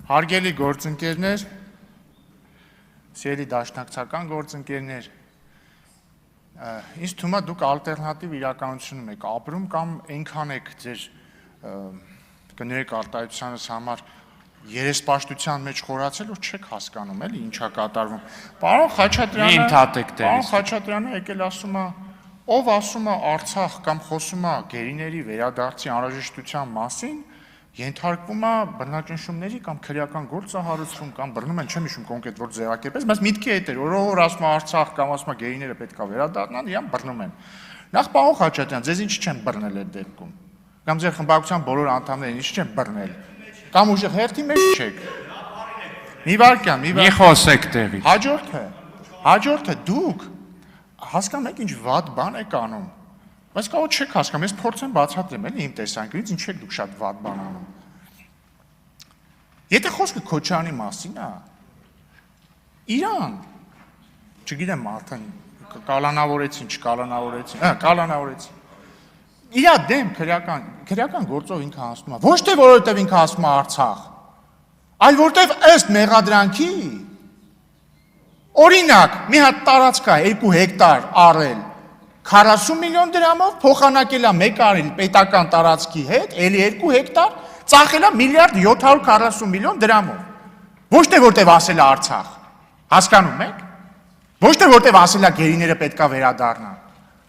Հարգելի գործընկերներ, սիրելի դաշնակցական գործընկերներ, ինձ թվում է դուք ալտերնատիվ իրականությունում եք ապրում կամ այնքան եք ձեր կներեք արտահայտությանս համար երեսպաշտության մեջ խորացել, որ չեք հասկանում, էլի ինչա կատարվում։ Պարոն Խաչատրյանը եկել ասում է, ով ասում է Արցախ կամ խոսում է գերիների վերադարձի անհրաժեշտության մասին, ենթարկվում է բռնաճնշումների կամ քրեական գործ է հարուցվում կամ բռնում են, չեմ հիշում կոնկրետ որ ձևակերպես, բայց միտքի հետ էր, որ ասում է Արցախ կամ ասում է գերիները պետք է վերադառնան, իրան բռնում են։ Նախ պարոն Խաչատրյան, ձեզ ինչ չեն բռնել այդ դեպքում։ Կամ ձեր խմբակցության բոլոր անդամներին ինչ չեն բռնել։ Կամ ուժեղ հերթի մեջ չեք։ Մի վարքյան։ Մի խոսեք տեղից։ Հաջորդը դուք հասկանում եք ինչ վատ բան եք անում։ Բայց կարող չեք հասկանում, ես փորձեմ բացատրեմ, էլի իմ տեսանկյունից ինչ եք դուք շատ վատ բան անում։ Եթե խոսքը Քոչարյանի մասին է, իրան, չգիտեմ արդեն կալանավորեցին, չկալանավորեցին։ Իրա դեմ քրեական գործով ինքը հասնում է, ոչ թե որովհետև ինքը հասնում է Արցախ, այլ որովհետև ըստ մեղադրանքի, օրինակ, մի հատ տարածք է 2 հեկտար առել 40 միլիոն դրամով, փոխանակել է 1 արել պետական տարածքի հետ, էլի 2 հեկտար, ծախել է 1.740 միլիոն դրամով։ Ոչ թե որտև ասել է Արցախ, հասկանում եք։ Ոչ թե որտև ասել է գերիները պետք է վերադառնան։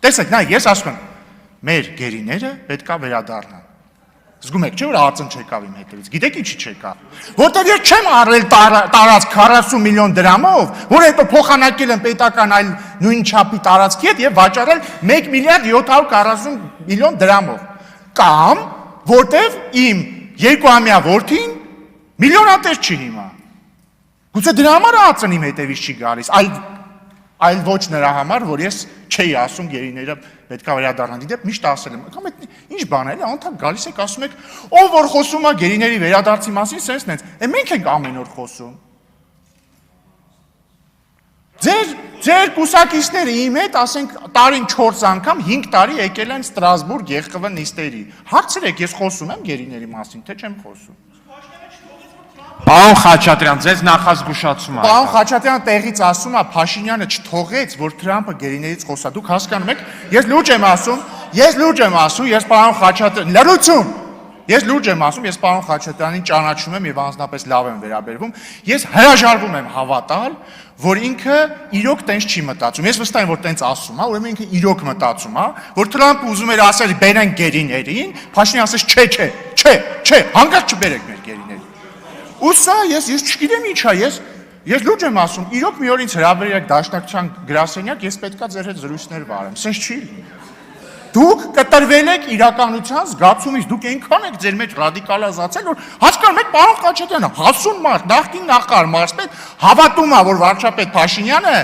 Տեսեք, նայ, ես ասում եմ, մեր գերիները պետք է վերադառնան։ Զգում եք, չէ՞ որ ածն չեկավ իմ հետևից։ Գիտեք ինչի չեկավ։ Որտև ես չեմ առել տարածք 40 միլիոն դրամով, որ հետո փոխանակել եմ պետական այլ նույն չափի տարածքի հետ եւ վաճառել 1.740 միլիոն դրամով։ Կամ որտև իմ 2-ամյա որդին միլիոնատեր չի հիմա։ Գուցե դրա համար ածն իմ հետևից չի գալիս, այլ ոչ նրա համար, որ ես չէի ասում գերիները պետք է վերադառնան։ Դիտեք, միշտ ասել եմ, կամ ինչ բան է, անդամ գալիս եք ասում եք, ով որ խոսում է գերիների վերադարձի մասին, սենց նենց։ Մենք ենք ամեն օր խոսում։ Ձեր կուսակիցները իմ հետ, ասենք, տարին 4 անգամ 5 տարի եկել են Ստրասբուրգ ԵԽՎ նիստերի։ Հարցրեք, ես խոսում եմ գերիների մասին, թե չեմ խոսում։ Պարոն Խաչատրյան, ձեզ նախազգուշացում է։ Պարոն Խաչատրյանը տեղից ասում է, Փաշինյանը չթողեց, որ Թրամփը գերիներից խոսա։ Դուք հասկանում եք, ես լուրջ եմ ասում, ես պարոն Խաչատրյան, լրություն։ Ես լուրջ եմ ասում, ես պարոն Խաչատրյանին ճանաչում եմ եւ անձնապես լավ եմ վերաբերվում։ Ես հրաժարվում եմ հավատալ, որ ինքը իրոք տենց չի մտածում։ Ես վստահ եմ, որ տենց ասում է, ուրեմն ինքը իրոք մտածում է, որ Թրամփը ուզում էր ասել բերեն գերիներին, Փաշինյանը ասեց չէ, հանկարծ չբերեք մեր գերիներին։ Ու սա ես չգիտեմ ինչ է, ես լուրջ եմ ասում, իրոք մի օր ինձ հրավիրեք դաշնակցության գրասենյակ, ես պետքա ձեր հետ զրույցներ վարեմ, սենց չի լինի։ Դուք կտրվել եք իրականության զգացումից, դուք այնքան եք ձեր մեջ ռադիկալացել, որ հասկանում եք պարոն Խաչատրյանը, հասուն մարդ, նախկին նախարար մարզպետ, հավատում է, որ վարչապետ Փաշինյանը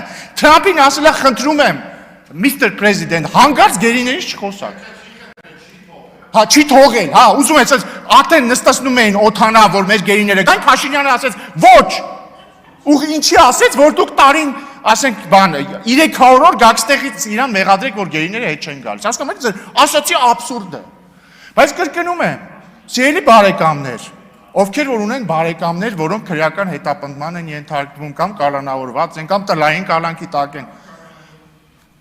Թրամփին ասել է խնդրում եմ, Mr. President, հանկարծ գերիներից չխոսակ։ Հա, չի թողել, հա, ուզում ես արդեն նստացնում էին օթանա, որ մեր գերիները գան, Փաշինյանը ասեց ոչ։ Ու ինչի ասեց, որ դուք տարին, ասենք, բան, 300 օր գաքստեղից իրան մեղադրեք, որ գերիները հետ չեն գալիս։ Հասկանում եք, ձեր ասացի աբսուրդ է։ Բայց կրկնում եմ, սիրելի բարեկամներ, ովքեր որ ունեն բարեկամներ, որոնք քրեական հետապնդման են ենթարկվում կամ կալանավորված են կամ տնային կալանքի տակ են,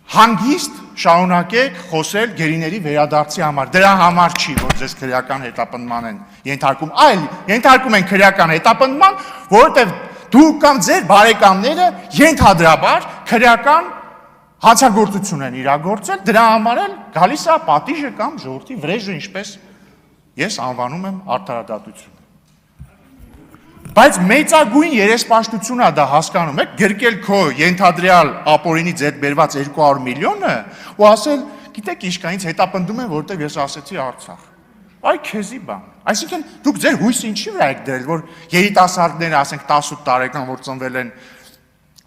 հանգիստ շարունակեք խոսել գերիների վերադարձի համար։ Դրա համար չի, որ ձեզ քրեական հետապնդման են ենթարկում, այլ ենթարկում են քրեական հետապնդման, որովհետև դուք կամ ձեր բարեկամները ենթադրաբար քրեական հանցագործություն են իրագործել, դրա համար էլ գալիս է պատիժը կամ ժողովրդի վրեժը, ինչպես ես անվանում եմ արդարադատություն։ Բայց մեծագույն երեսպաշտություն է դա, հասկանում եք, գրկել քո ենթադրյալ ապօրինից հետ բերված 200 միլիոնը ու ասել, գիտեք ինչ կա, ինձ հետապնդում են, որտեղ ես ասեցի Արցախ։ Այ քեզի բան։ Այսինքն դուք ձեր հույսը ինչի վրա եք դրել, որ երիտասարդները, ասենք 18 տարեկան, որ ծնվել են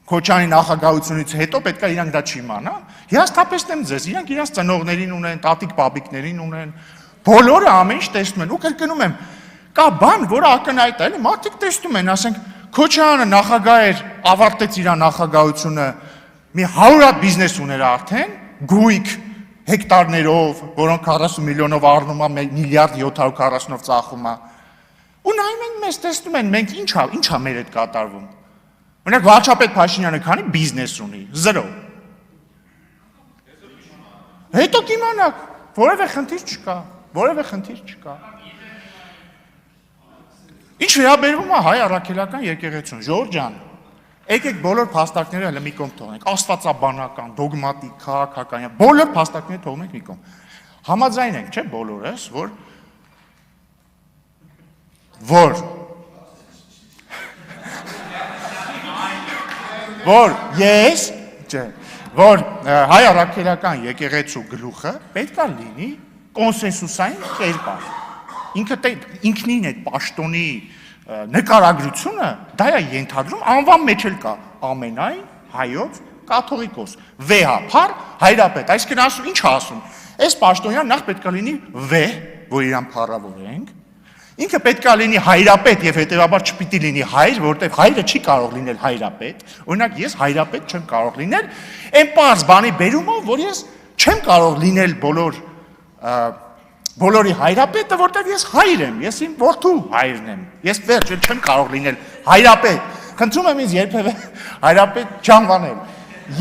Քոչարյանի նախագահությունից հետո պետք է իրանք դա չիմանան։ Հիասթափեցնեմ ձեզ, իրանք իրանք ծնողներին ունեն, տատիկ-բաբիկներին ունեն, բոլորը ամեն ինչ տեսնում են ու կրկնում եմ, կա բան, որը ակնհայտ է, էլի մարդիկ տեսնում են, ասենք Քոչարյանը նախագահ էր, ավարտեց իր նախագահությունը, մի 100 հատ բիզնես ուներ արդեն, գույք հեկտարներով, որոնք 40 միլիոնով առնում է, 1.740-ով ծախում է։ Ու նայում են մեզ, տեսնում են, մենք ինչա մեր հետ կատարվում։ Օրինակ վարչապետ Փաշինյանը քանի բիզնես ունի, 0։ Հետո կիմանաք, որևէ խնդիր չկա։ Ինչ վերաբերվում է հայ առաքելական եկեղեցուն, Ժորժ ջան, եկեք բոլոր փաստարկները հələ մի կողմ թողնենք, աստվածաբանական, դոգմատիկ, քաղաքական, բոլոր փաստարկները թողնենք մի կողմ։ Համաձայն ենք, չէ՞ բոլորս, որ հայ առաքելական եկեղեցու գլուխը պետք է լինի կոնսենսուսային կերպար։ Ինքնին այդ պաշտոնի նկարագրությունը դա է ենթադրում, անվան մեջ էլ կա ամենայն հայոց կաթողիկոս, վեհափառ հայրապետ, այսինքն ասում, ինչ ասում, այս պաշտոնյան նախ պետք է լինի վեհ, որ իրան փառավորենք, ինքը պետք է լինի հայրապետ եւ հետեւաբար չպիտի լինի հայր, որտեղ հայրը չի կարող լինել հայրապետ, օրինակ ես հայրապետ չեմ կարող լինել, այն պարզ բանի բերումով, որ ես չեմ կարող լինել բոլորի հայրապետը, որտեղ ես հայր եմ, ես իմ որդու հայրն եմ, ես վերջ չեմ կարող լինել հայրապետ, խնդրում եմ ինձ երբևէ հայրապետ չանվանել,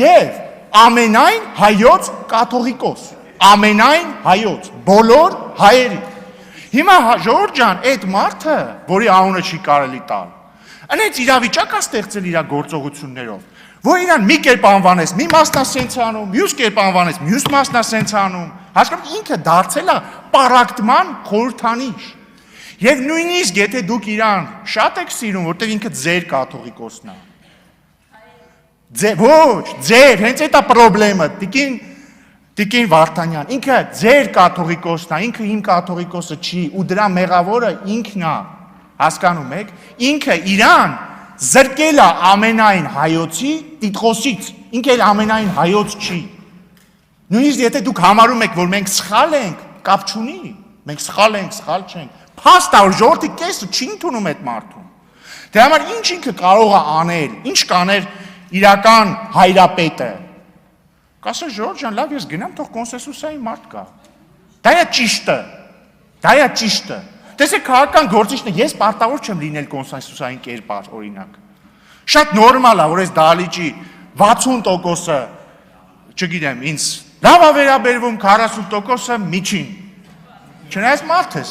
եւ ամենայն հայոց կաթողիկոս, ամենայն հայոց, բոլոր հայերի։ Հիմա Ժորժ ջան, այդ մարդը, որի անունը չի կարելի տալ, այնց իրավիճակ է ստեղծել իր գործողություններով, որ իրան մի կերպ անվանես, մի մասնասենց անում, մյուս կերպ անվանես, մյուս մասնասենց անում, հասկանում ինքը դարձել է պարակտման խորհրդանիշ։ Եվ նույնիսկ եթե դուք իրան շատ եք սիրում, որտեղ ինքը ձեր կաթողիկոսն է։ Ոչ, ձեր, հենց այդ է պրոբլեմը, Տիկին Վարդանյան, ինքը ձեր կաթողիկոսն է, ինքը իմ կաթողիկոսը չի, ու դրա մեղավորը ինքն է, հասկանում եք, ինքը իրան զրկել է ամենայն հայոցի տիտղոսից, ինքը էլ ամենայն հայոց չի։ Նույնիսկ եթե դուք համարում եք, որ մենք սխալ ենք, կապ չունի, մենք սխալ ենք, սխալ չենք, փաստ է, որ ժողովրդի կեսը չի ընդունում այդ մարդուն։ Դրա համար ինչ ինքը կարող է անել, ինչ կաներ իրական հայրապետը։ Կասես Ժորժ ջան, լավ, ես գնամ, թող կոնսենսուսային մարդ կա։ Դա է ճիշտը։ Տեսեք, քաղաքական գործիչն է, ես պարտավոր չեմ լինել կոնսենսուսային կերպար, օրինակ։ Շատ նորմալ է, որ այս դահլիճի 60%-ը, չգիտեմ, ինձ լավ է վերաբերվում, 40%-ը միջին։ Չնայած մարդ ես,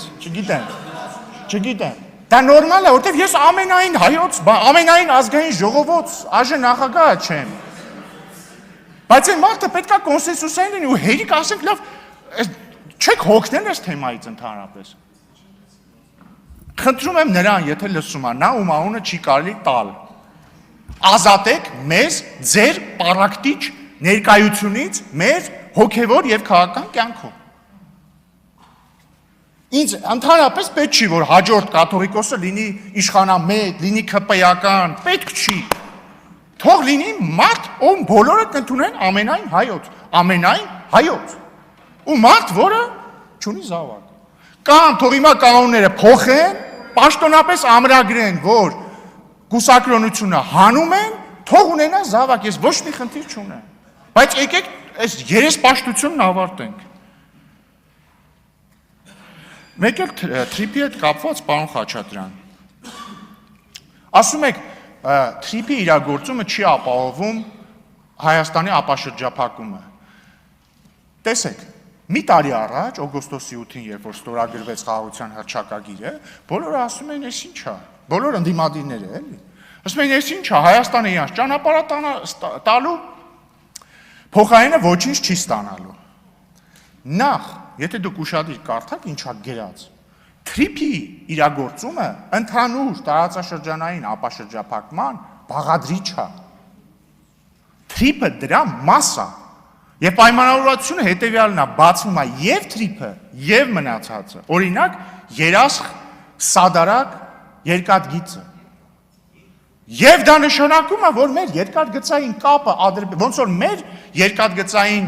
չգիտեմ։ Դա նորմալ է, որտեղ ես ամենայն հայոց, ամենայն ազգային ժողովոց ԱԺ նախագահը չեմ։ Բայց այն մարդը պետք է կոնսենսուսային լինի ու հերիք ասենք լավ, չեք հոգնել այս թեմայից ընդհանրապես։ Խնդրում եմ նրան, եթե լսում է, նա ում անունը չի կարելի տալ։ Ազատեք մեզ ձեր պարակտիչ ներկայությունից մեր հոգևոր եւ քաղաքական կյանքով։ Ինձ ընդհանրապես պետք չի, որ հաջորդ կաթողիկոսը լինի իշխանամետ, լինի ԿՊ-ական, պետք չի։ Թող լինի մարդ, ում բոլորը կընդունեն ամենայն հայոց։ Ու մարդ, որը չունի զավակ։ Կամ թող հիմա կանոնները փոխեն, պաշտոնապես ամրագրեն, որ կուսակրոնությունը հանում են, թող ունենա զավակ, ես ոչ մի խնդիր չունեմ։ Բայց եկեք այս երեսպաշտությունն ավարտենք։ Մեկ էլ թրիփի հետ կապված պարոն Խաչատրյան։ Ասում եք, թրիփի իրագործումը չի ապահովում Հայաստանի ապաշրջափակումը։ Տեսեք, մի տարի առաջ, օգոստոսի 8-ին, երբ որ ստորագրվեց խաղաղության հռչակագիրը, բոլորը ասում են, այս ինչ է, բոլոր ընդդիմադիրները, էլի։ Ասում են, այս ինչ է, Հայաստանը իրանց ճանապարհ տալու, փոխարենը ոչինչ չի ստանալու։ Նախ, եթե դուք ուշադիր կարդաք, ինչա գրած, թրիփի իրագործումը ընդհանուր տարածաշրջանային ապաշրջափակման բաղադրիչ է։ Թրիփը դրա մաս է։ Եվ պայմանավորվածությունը հետևյալն է, բացվում է եւ թրիփը, եւ մնացածը։ Օրինակ, երասխ, սադարակ, երկաթգիծը։ Եվ դա նշանակում է, որ մեր երկաթգծային կապը ոնց որ մեր երկաթգծային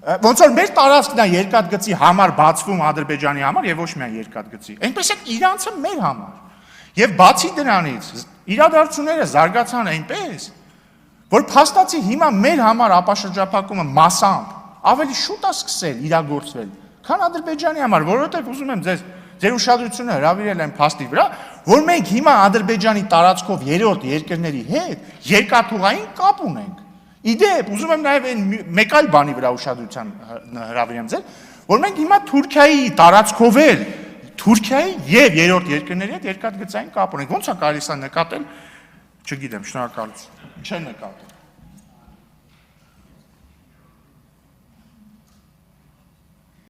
ոնց որ մեր տարածքն է երկաթգծի համար բացվում Ադրբեջանի համար եւ ոչ միայն երկաթգծի։ Այնպես է իրանցը մեր համար։ Եվ բացի դրանից իրադարձությունները զարգացան այնպես, որ փաստացի հիմա մեր համար ապաշրջափակումը մասամբ ավելի շուտ է սկսել իրագործվել, քան Ադրբեջանի համար, որովհետեւ ուզում եմ ձեզ Ձեր ուշադրությունը հրավիրել եմ փաստի վրա, որ մենք հիմա Ադրբեջանի տարածքով երրորդ երկրների հետ երկաթուղային կապ ունենք։ Իդեպ, ուզում եմ նաև այն մեկ այլ բանի վրա ուշադրության հրավիրեմ ձեր, որ մենք հիմա Թուրքիայի տարածքով էլ Թուրքիայի եւ երրորդ երկրների հետ երկաթգծային կապ ունենք։ Ոնց է կարելի սա նկատել։ Չգիտեմ, շնորհակալություն։ Չեն նկատել։